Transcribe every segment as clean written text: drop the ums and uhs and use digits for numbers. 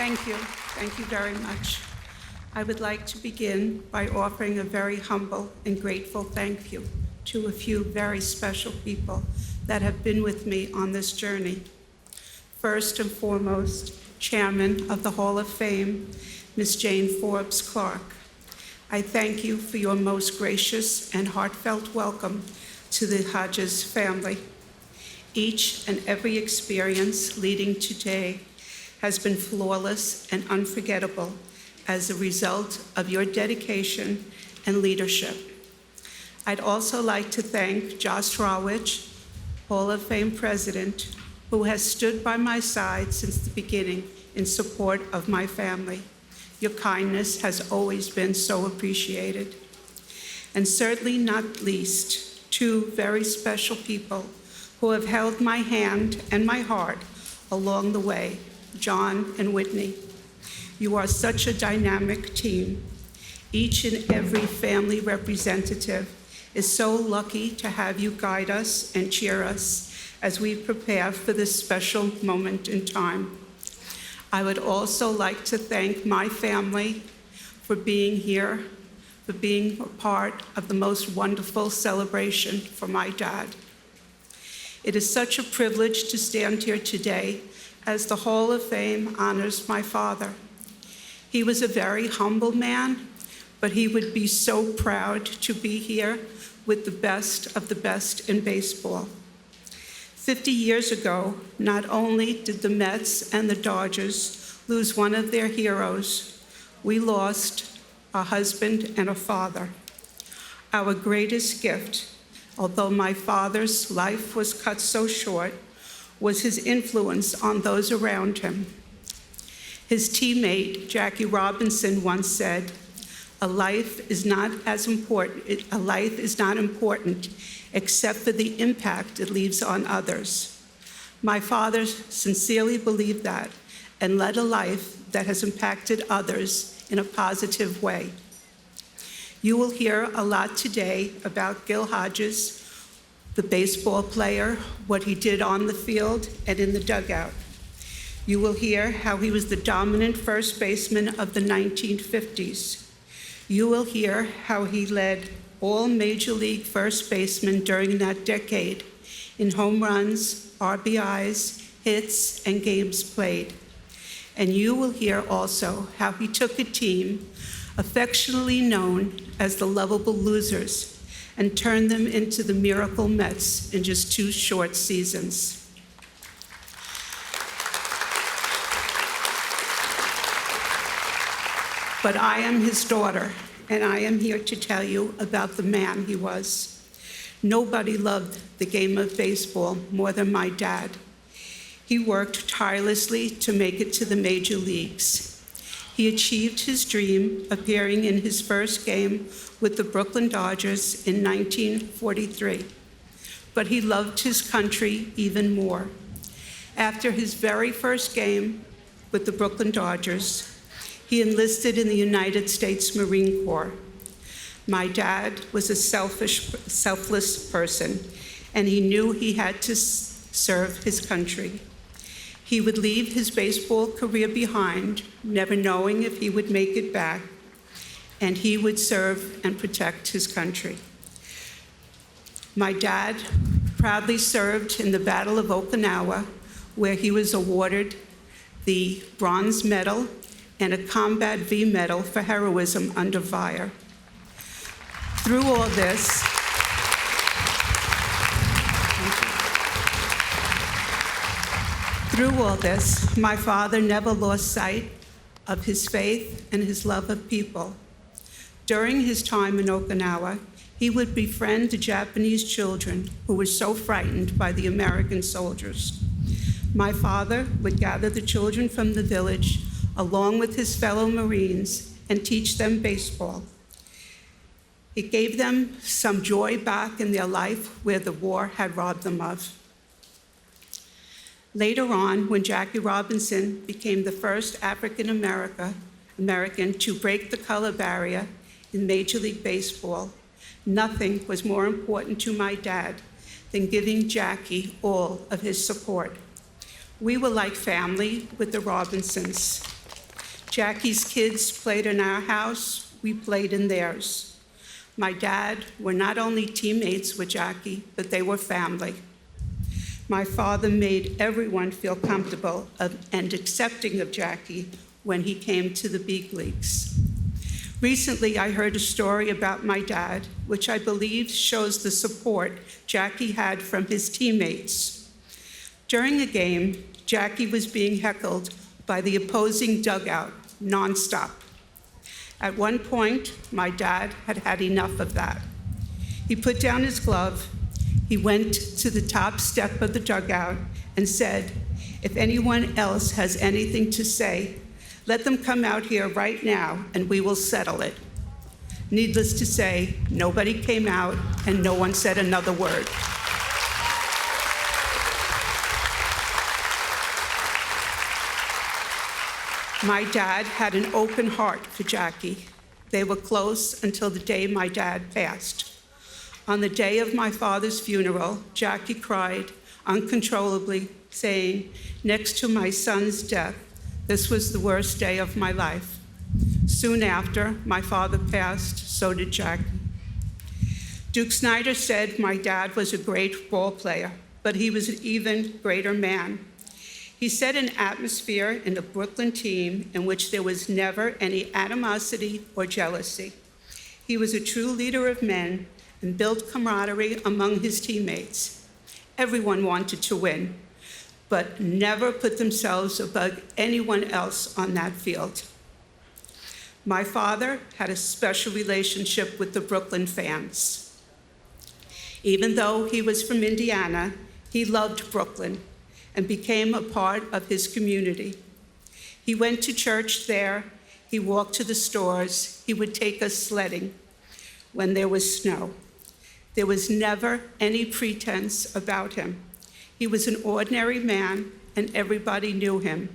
Thank you. Thank you very much. I would like to begin by offering a very humble and grateful thank you to a few very special people that have been with me on this journey. First and foremost, Chairman of the Hall of Fame, Ms. Jane Forbes Clark. I thank you for your most gracious and heartfelt welcome to the Hodges family. Each and every experience leading to today has been flawless and unforgettable as a result of your dedication and leadership. I'd also like to thank Josh Rawitch, Hall of Fame President, who has stood by my side since the beginning in support of my family. Your kindness has always been so appreciated. And certainly not least, two very special people who have held my hand and my heart along the way, John and Whitney. You are such a dynamic team. Each and every family representative is so lucky to have you guide us and cheer us as we prepare for this special moment in time. I would also like to thank my family for being here, for being a part of the most wonderful celebration for my dad. It is such a privilege to stand here today as the Hall of Fame honors my father. He was a very humble man, but he would be so proud to be here with the best of the best in baseball. 50 years ago, not only did the Mets and the Dodgers lose one of their heroes, we lost a husband and a father. Our greatest gift, although my father's life was cut so short, was his influence on those around him. His teammate, Jackie Robinson, once said, a life is not important except for the impact it leaves on others. My father sincerely believed that and led a life that has impacted others in a positive way. You will hear a lot today about Gil Hodges, the baseball player, what he did on the field and in the dugout. You will hear how he was the dominant first baseman of the 1950s. You will hear how he led all Major League first basemen during that decade in home runs, RBIs, hits, and games played. And you will hear also how he took a team affectionately known as the Lovable Losers and turned them into the Miracle Mets in just 2 short seasons. But I am his daughter, and I am here to tell you about the man he was. Nobody loved the game of baseball more than my dad. He worked tirelessly to make it to the major leagues. He achieved his dream, appearing in his first game with the Brooklyn Dodgers in 1943. But he loved his country even more. After his very first game with the Brooklyn Dodgers, he enlisted in the United States Marine Corps. My dad was a selfless person, and he knew he had to serve his country. He would leave his baseball career behind, never knowing if he would make it back, and he would serve and protect his country. My dad proudly served in the Battle of Okinawa, where he was awarded the Bronze Medal and a Combat V Medal for heroism under fire. Through all this, my father never lost sight of his faith and his love of people. During his time in Okinawa, he would befriend the Japanese children who were so frightened by the American soldiers. My father would gather the children from the village along with his fellow Marines and teach them baseball. It gave them some joy back in their life where the war had robbed them of. Later on, when Jackie Robinson became the first African American to break the color barrier in Major League Baseball, nothing was more important to my dad than giving Jackie all of his support. We were like family with the Robinsons. Jackie's kids played in our house, we played in theirs. My dad were not only teammates with Jackie, but they were family. My father made everyone feel comfortable and accepting of Jackie when he came to the big leagues. Recently, I heard a story about my dad, which I believe shows the support Jackie had from his teammates. During a game, Jackie was being heckled by the opposing dugout nonstop. At one point, my dad had had enough of that. He put down his glove, he went to the top step of the dugout and said, "If anyone else has anything to say, let them come out here right now and we will settle it." Needless to say, nobody came out and no one said another word. My dad had an open heart for Jackie. They were close until the day my dad passed. On the day of my father's funeral, Jackie cried uncontrollably, saying, "Next to my son's death, this was the worst day of my life." Soon after, my father passed, so did Jackie. Duke Snider said my dad was a great ball player, but he was an even greater man. He set an atmosphere in the Brooklyn team in which there was never any animosity or jealousy. He was a true leader of men and built camaraderie among his teammates. Everyone wanted to win, but never put themselves above anyone else on that field. My father had a special relationship with the Brooklyn fans. Even though he was from Indiana, he loved Brooklyn and became a part of his community. He went to church there, he walked to the stores, he would take us sledding when there was snow. There was never any pretense about him. He was an ordinary man and everybody knew him.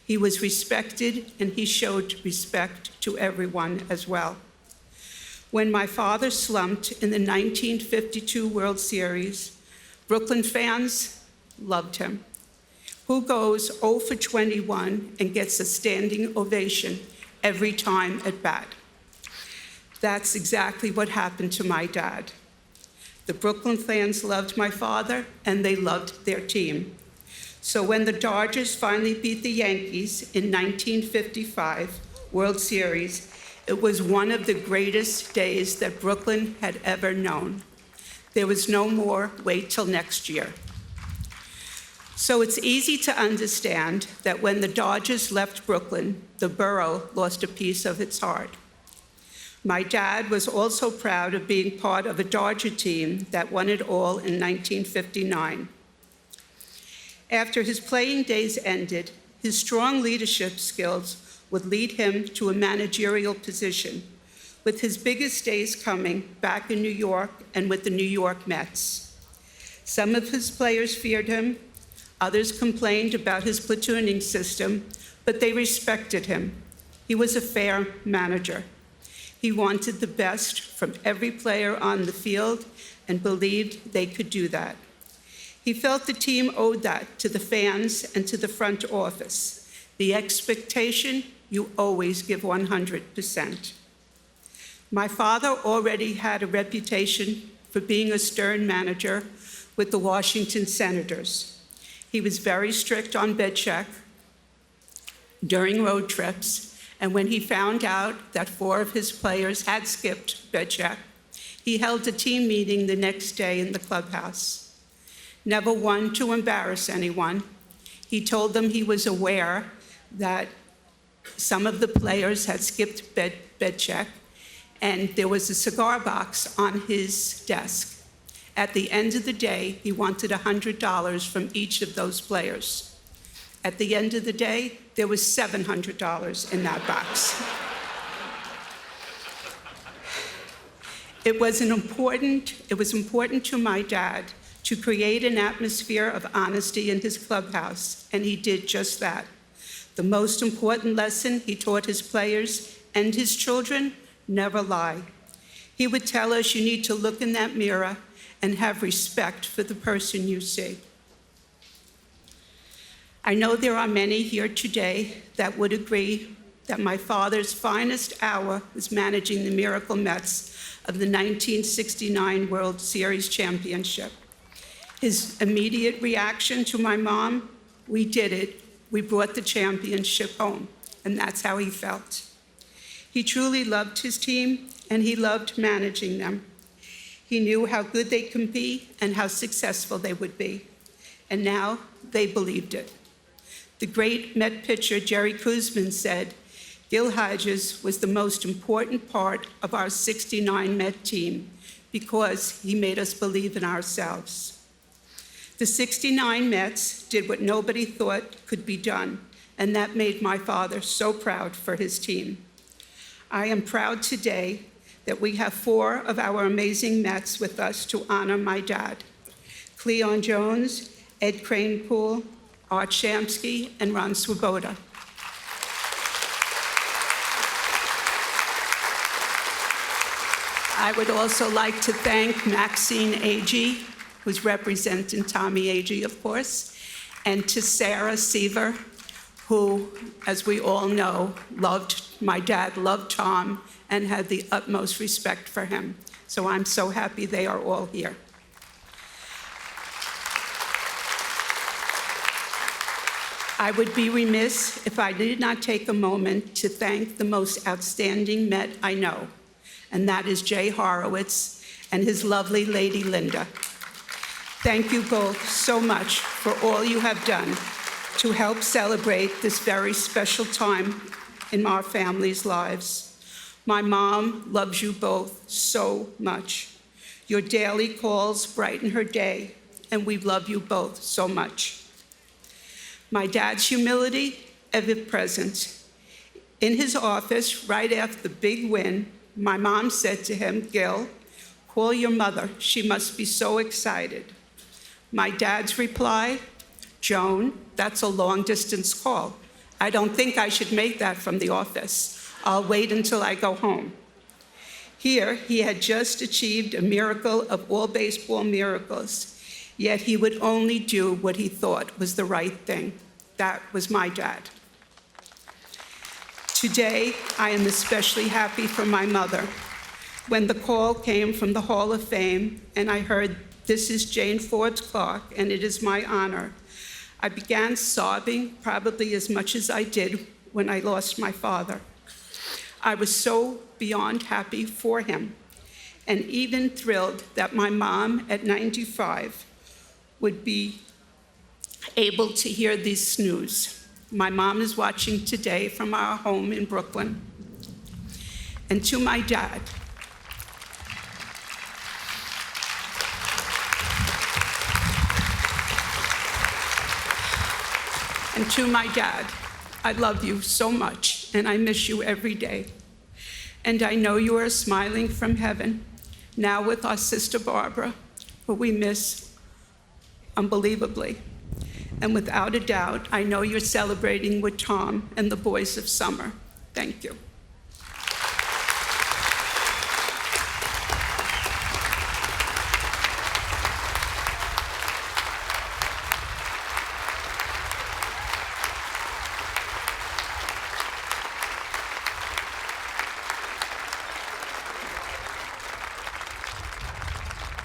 He was respected and he showed respect to everyone as well. When my father slumped in the 1952 World Series, Brooklyn fans loved him. Who goes 0 for 21 and gets a standing ovation every time at bat? That's exactly what happened to my dad. The Brooklyn fans loved my father, and they loved their team. So when the Dodgers finally beat the Yankees in 1955 World Series, it was one of the greatest days that Brooklyn had ever known. There was no more wait till next year. So it's easy to understand that when the Dodgers left Brooklyn, the borough lost a piece of its heart. My dad was also proud of being part of a Dodger team that won it all in 1959. After his playing days ended, his strong leadership skills would lead him to a managerial position, with his biggest days coming back in New York and with the New York Mets. Some of his players feared him, others complained about his platooning system, but they respected him. He was a fair manager. He wanted the best from every player on the field and believed they could do that. He felt the team owed that to the fans and to the front office. The expectation, you always give 100%. My father already had a reputation for being a stern manager with the Washington Senators. He was very strict on bed check during road trips, and when he found out that 4 of his players had skipped bed check, he held a team meeting the next day in the clubhouse. Never one to embarrass anyone, he told them he was aware that some of the players had skipped bed check, and there was a cigar box on his desk. At the end of the day, he wanted $100 from each of those players. At the end of the day, there was $700 in that box. It was important to my dad to create an atmosphere of honesty in his clubhouse, and he did just that. The most important lesson he taught his players and his children: never lie. He would tell us, you need to look in that mirror and have respect for the person you see. I know there are many here today that would agree that my father's finest hour was managing the Miracle Mets of the 1969 World Series championship. His immediate reaction to my mom, we did it. We brought the championship home, and that's how he felt. He truly loved his team, and he loved managing them. He knew how good they could be and how successful they would be, and now they believed it. The great Met pitcher Jerry Koosman said, Gil Hodges was the most important part of our '69 Met team because he made us believe in ourselves. The '69 Mets did what nobody thought could be done, and that made my father so proud for his team. I am proud today that we have 4 of our amazing Mets with us to honor my dad: Cleon Jones, Ed Kranepool, Art Shamsky, and Ron Swoboda. I would also like to thank Maxine Agee, who's representing Tommy Agee, of course, and to Sarah Seaver, who, as we all know, my dad loved Tom and had the utmost respect for him. So I'm so happy they are all here. I would be remiss if I did not take a moment to thank the most outstanding Met I know, and that is Jay Horowitz and his lovely lady, Linda. Thank you both so much for all you have done to help celebrate this very special time in our family's lives. My mom loves you both so much. Your daily calls brighten her day, and we love you both so much. My dad's humility, ever present. In his office, right after the big win, my mom said to him, Gil, call your mother. She must be so excited. My dad's reply, Joan, that's a long-distance call. I don't think I should make that from the office. I'll wait until I go home. Here, he had just achieved a miracle of all baseball miracles, yet he would only do what he thought was the right thing. That was my dad. Today, I am especially happy for my mother. When the call came from the Hall of Fame and I heard, this is Jane Forbes Clark and it is my honor, I began sobbing, probably as much as I did when I lost my father. I was so beyond happy for him, and even thrilled that my mom at 95 would be able to hear this news. My mom is watching today from our home in Brooklyn. And to my dad, I love you so much, and I miss you every day. And I know you are smiling from heaven, now with our sister Barbara, who we miss unbelievably. And without a doubt, I know you're celebrating with Tom and the boys of summer. Thank you.